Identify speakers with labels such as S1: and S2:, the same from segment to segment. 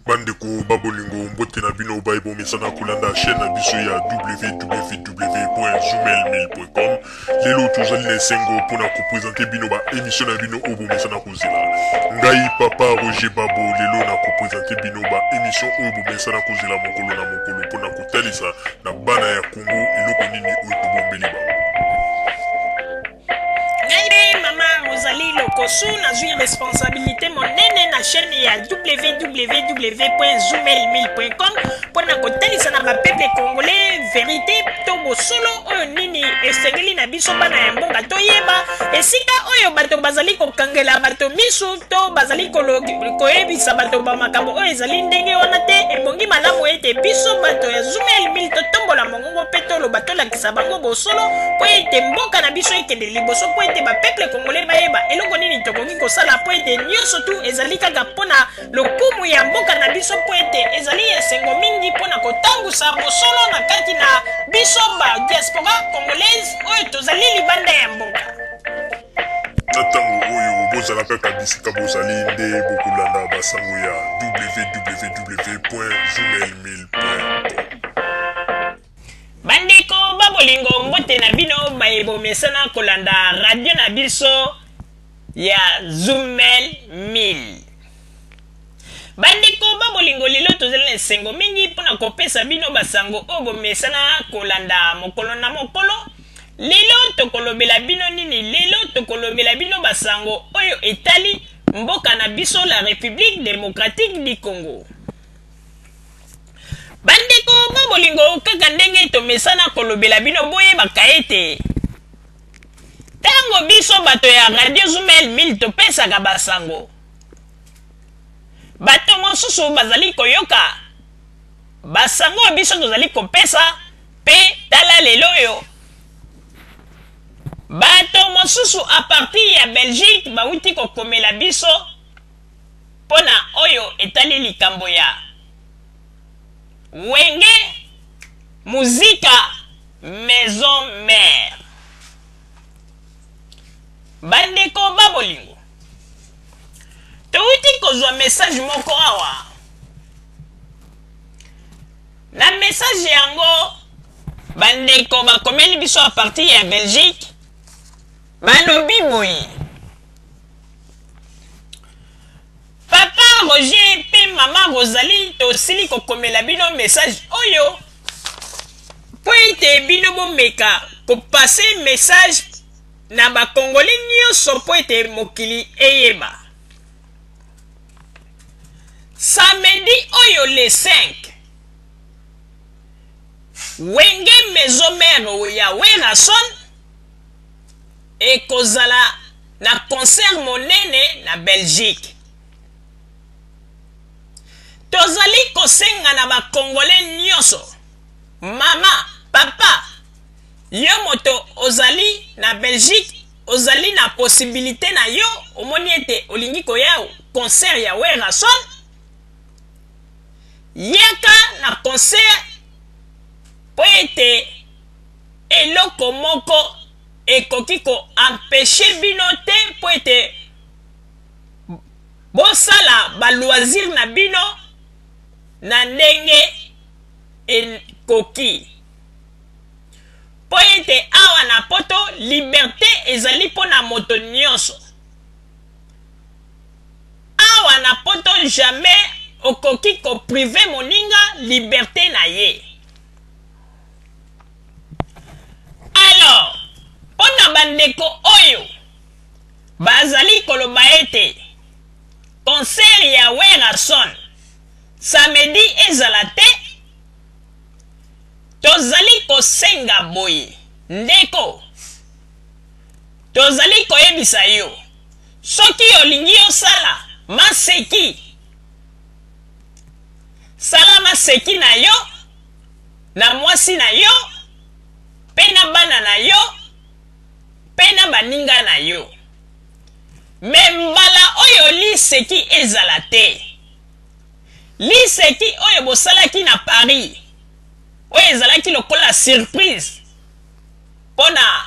S1: Bandeko babolingo mbote na bino baibo mesana kulanda chaîne na biso ya www.zoomel1000.com. Lelo tozali na sengo pona ko présenter bino ba émission na bino obo mesana kozela. Ngai papa Roger Babo lelo na ko présenter bino ba émission obo mesana kozela mokolo na mokolo pona ko talisa na bana ya Congo eloko nini oyo tobombeli ba.
S2: Rosalie Lokosu na zui responsabilité monene na chaîne ya www.zoomel1000.com pour na kotalisa na peuple congolais vérité to bosolo oyo nini esengeli na biso bana ya mboka toyeba esika oyo bato bazali kokangela bato misu to bazali koyebisa bato ba makambo oyo ezali ndenge wana te ebongi malamu ete biso bato ya Zoomel 1000 totombola mongongo pe toloba tolakisa bango bosolo po ete mboka na biso ekende liboso po ete ba peuple congolais bayeba eloko nini tokoki kosala po ete nyonso tu ezali kaka mpona lokumu ya mboka na biso po ete ezali esengo mingi mpona kotangusa bosolo na kati na biso ba diaspora congolaise oyo tozali libanda ya mboka.
S1: Na ntango oyo bozalaka kabisika bozali nde bokolanda basango ya www.zoomel1000.com.
S2: Bandeko babolingo mbote na bino bayebo mesana kolanda radio na biso ya Zoomel 1000. Bandeko babolingo lelo tozali na esengo mingi mpona kopesa bino basango oyo bomesana kolanda mokolo na mokolo. Lelo tokolobela bino nini? Lelo tokolobela bino basango oyo etali mboka na biso la République démocratique du Congo. Bandeko babolingo kaka ndenge tomesana kolobela bino boyebaka ete tango biso bato ya radio Zoomel 1000 topesaka basango bato mosusu bazali koyoka basango biso tozali kopesa pe tala lelo yo bato mosusu a partir ya Belgique bauti kokomela biso pona oyo etali likambo ya wenge muzika maison mère. Bandeko babolingo touti kozwa message moko awa na message yango bandeko bakomeli biso a partir ya Belgique balobi boyi papa Roger pe mama Rosalie tosili kokomela bino message oyo po ete bino bomeka kopase message na bakongoli nyonso po ete mokili eyeba. Samedi oyo le 5 wenge maison mère ya Werason ekozala na concert monene na Belgique. Tozali kosenga na bakongole nyonso mama papa yo moto ozali na Belgique ozali na possibilité na yo omoni ete olingi koya concert ya Werason yaka na concert po ete eloko moko ekoki ko empêcher bino te po ete bosala ba loisir na bino na ndenge ekoki po ete awa na poto liberté ezali mpona moto nyonso. Awa na poto jamais okoki ko prive moninga liberté na ye. Alors mpona bandeko oyo bazali koloba ete concert ya Werason samedi ezala te tozali kosenga boye ndeko tozali koyebisa yo soki olingi osala maseki sala maseki na yo na mwasi na yo pe na bana na yo pe na baninga na yo me mbala oyo liseki ezala te liseki oyo bosalaki na Paris oyo ezalaki lokola surprise pona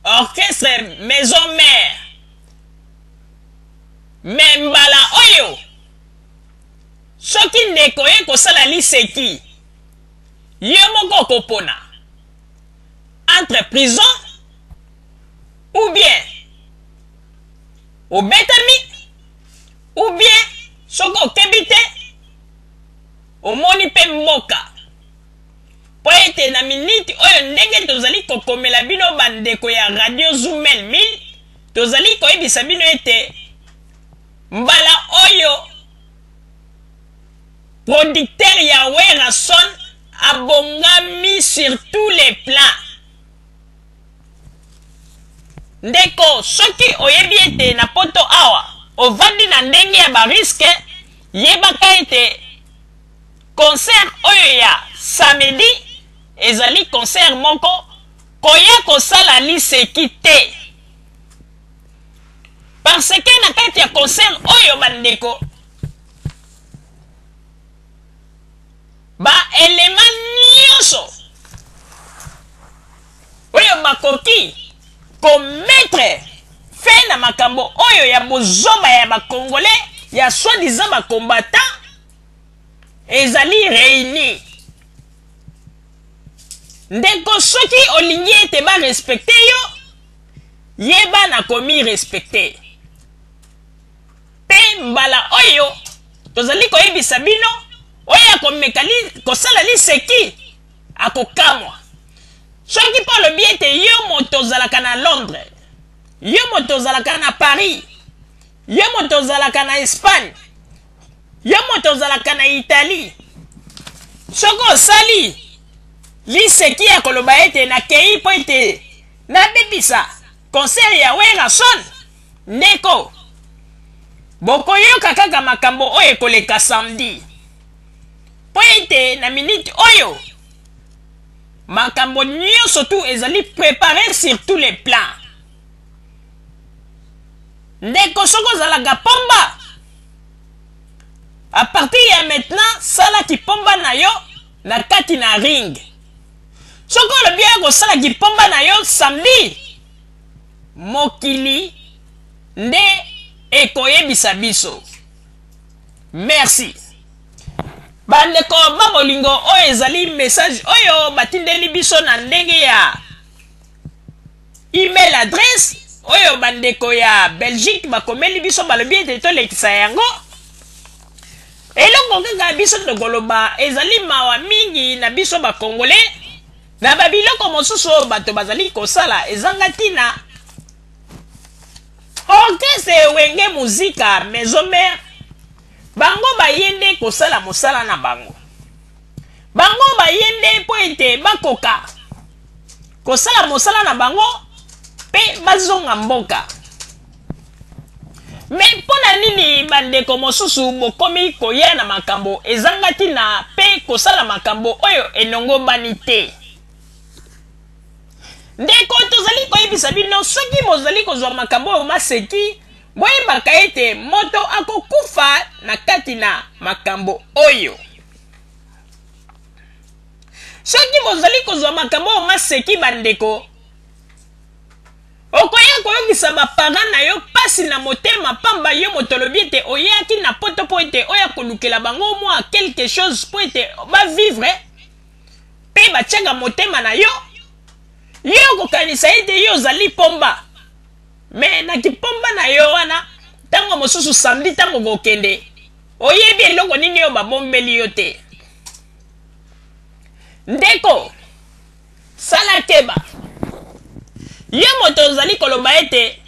S2: orchestre maison mère me mbala oyo kosala liseki yo moko kopona entre prison ou bien obetami ou bien soko okebi te omoni mpe mboka po ete na miniti oyo ndenge tozali kokomela bino bandeko ya radio Zoomel 1000 tozali koyebisa bino ete mbala oyo producteur ya Werason abongami sur tous les plans. Ndeko soki oyebi ete na poto awa ovandi na ndenge ya bariske yebaka ete concert oyo ya samedi ezali concert moko koya kosala liseki te parce que na kati ya concert oyo bandeko ba elema nyonso oyo bakoki kometre fe na makambo oyo ya bozoba ya bakongolais ya soi-disant bakombatant ezali réuni. Ndeko soki olingi ete barespecte yo yeba na komi respecte pe mbala oyo tozali koyebisa bino oyo akomeka kosala liseki akokamwa soki mpo alobi ete yo moto ozalaka na Londres, yo moto ozalaka na Paris, yo moto ozalaka na Espagne, yo moto ozalaka na Italie, soki osali liseki ya koloba ete nakei mpo ete nabebisa concert ya Werason ndeko bokoyoka kaka makambo oyo ekoleka samedi po ete na minute oyo makambo nyonso tu ezali préparé sur tous les plans. Ndeko soko ozalaka pomba à partir ya maintenant salaki pomba na yo na kati na ring soko olobi oyo kosalaki pomba na yo samedi mokili nde ekoyebisa biso. Merci bandeko babolingo oyo ezali message oyo batindeli biso na ndenge ya email adresse oyo bandeko ya Belgique bakomeli biso balobi ete tolekisa yango eloko kaka biso tokoloba ezali mawa mingi na biso bakongolais na babiloko mosusu oyo bato bazali kosala ezanga ntina orchestre wenge muzika maison mère bango bayende kosala mosala na bango bango bayende mpo ete bakoka kosala mosala na bango mpe bazonga mboka me mpona nini bandeko mosusu bokomi koya na makambo ezanga ntina mpe kosala makambo oyo enongobani te ndeko tozali koyebisa bino soki bozali kozwa makambo oyo maseki boyebaka ete moto akokufa na kati na makambo oyo soki bozali kozwa makambo oyo maseki bandeko okoya koyokisa bapara na yo pasi na motema pamba yo moto olobi ete oyaki na poto po ete oya kolukela bango mwa quelque chose po ete bavivre mpe batiaka motema na yo yo kokanisa ete yo ozali pomba me na kipomba na yo wana ntango mosusu samedi ntango kokende oyebi eloko nini oyo babombeli yo te ndeko sala keba yo moto ozali koloba ete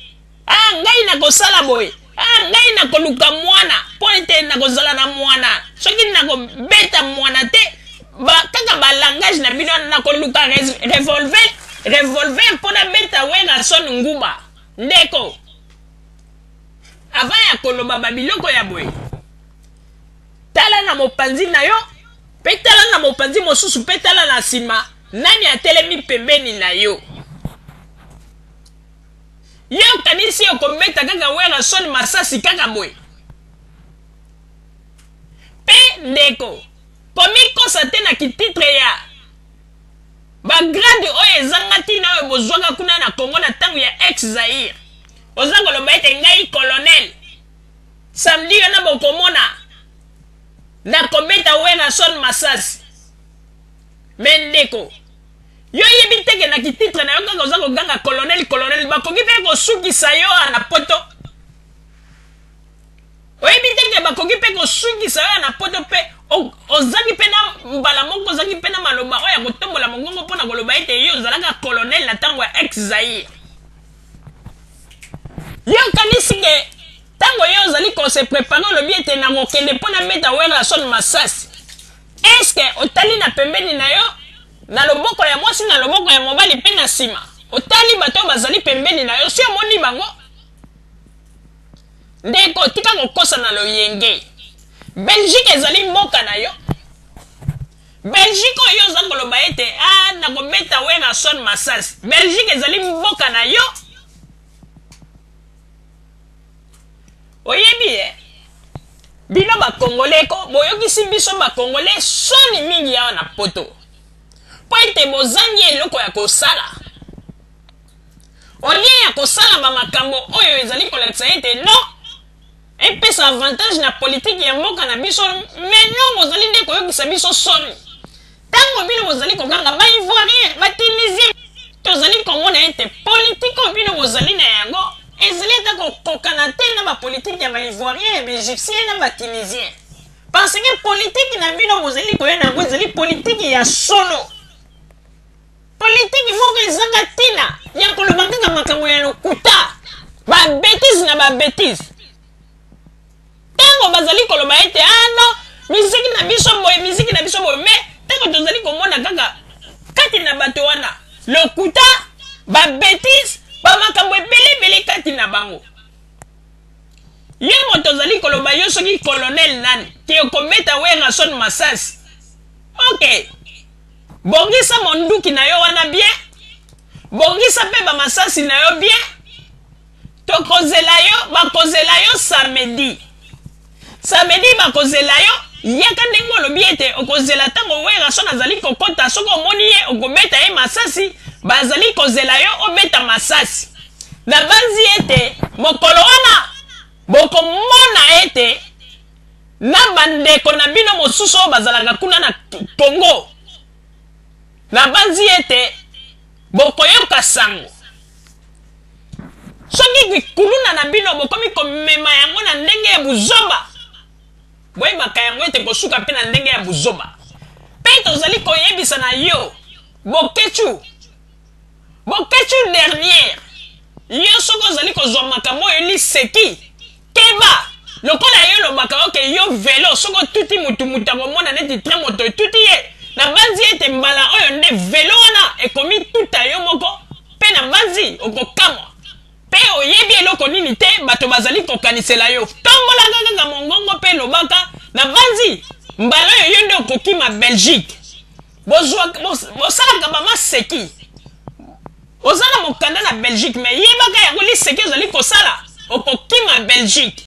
S2: ngai nakosala boye ngai nakoluka mwana mpo ete nakozala na mwana soki nakobeta mwana te kaka balangage na bino nakoluka revolver mpo nabeta Werason nguba ndeko ava ya koloba babiloko ya boye tala na mopanzi na yo mpe tala na mopanzi mosusu mpe tala na nsima nani atelemi pembeni na yo yo kanisi okometa kaka Werason masasi kaka boye mpe ndeko komikosa te na kititre ya bagrade oyo ezanga ntina oyo bozwaka kuna na Congo na ntango ya ex Zaire oza koloba ete ngai colonel samedi yo na bokomona nakobeta kobeta Werrason Masasi mendeko yo yebi teke na kititre na yo kaka oza koganga colonel bakoki mpe kosukisa yo na poto oyebi teke bakoki mpe kosukisa yo na poto mpe ozangi mpe na mbala moko ozangi mpe na maloba oyo ya kotombola mongongo mpo na koloba ete yo ozalaka colonel na ntango ya ex-Zaire yo kanisi ke ntango yo ozali kose prepare olobi ete nakokende mpo na meta Werrason Masasi eske otali na pembeni na yo na loboko ya mwasi na loboko ya mobali mpe na nsima otali bato bazali pembeni na yo si omoni bango ndeko tika kokosa na loyenge Belgique ezali mboka na yo Belgique oyo oza koloba ete nakobeta Werrason Masasi Belgique ezali mboka na yo oyebi bino bakongole ko boyokisi biso bakongole soni mingi yawa na poto po ete bozangi eloko ya kosala olie ya kosala bamakambo oyo ezali kolakisa ete no epesa avantage na politiki ya mboka na biso me no bozali nde koyokisa biso soni ntango bino bozali kokanga baivoirien batunisien tozali komona ete politiki oyo bino bozali na yango ezali ata kokokana te na bapolitiki ya baivoirien ya baegyptien na batunisien parce que politiki na bino bozali koya na yango ezali politiki ya solo politiki moko ezanga ntina ya koloba kaka makambo ya lokuta babétise na babétise ntango bazali koloba ete no miziki na biso boye me ntango tozali komona kaka kati na bato wana lokuta babétise bamakambo ebele kati na bango ye moto ozali koloba yo soki colonel nani ke okobeta Werrason Masasi ok bongisa monduki na yo wana bien bongisa mpe bamasasi na yo bien bakozela yo samedi bakozela yo yaka ndenge olobi ete okozela ntango Werrason azali kokota soki omoni ye okobeta ye masasi bazali kozela yo obeta masasi na banzi ete mokolo wana bokomona ete na bandeko na bino mosusu oyo bazalaka kuna na Congo na banzi ete bokoyoka sango soki kuluna na bino bokomi komema yango na ndenge ya buzoba boyebaka yango ete kosuka mpe na ndenge ya buzoba mpe tozali koyebisa na yo bokechu dernière yo soki ozali kozwa makambo oyo liseki keba lokola yo lobaka oke yo velo soki otuti mutu akomona neti tre moto etuti ye na banzi ete mbala oyo nde velo wana ekomi tuta yo moko mpe na banzi okokamwa mpe oyebi eloko nini te bato bazali kokanisela yo tombolaka kaka mongongo mpe lobaka na banzi mbala oyo yo nde okokima Belgique bosalaka bamaseki ozala mokanda na Belgique me yebaka yango liseki ozali kosala okokima Belgique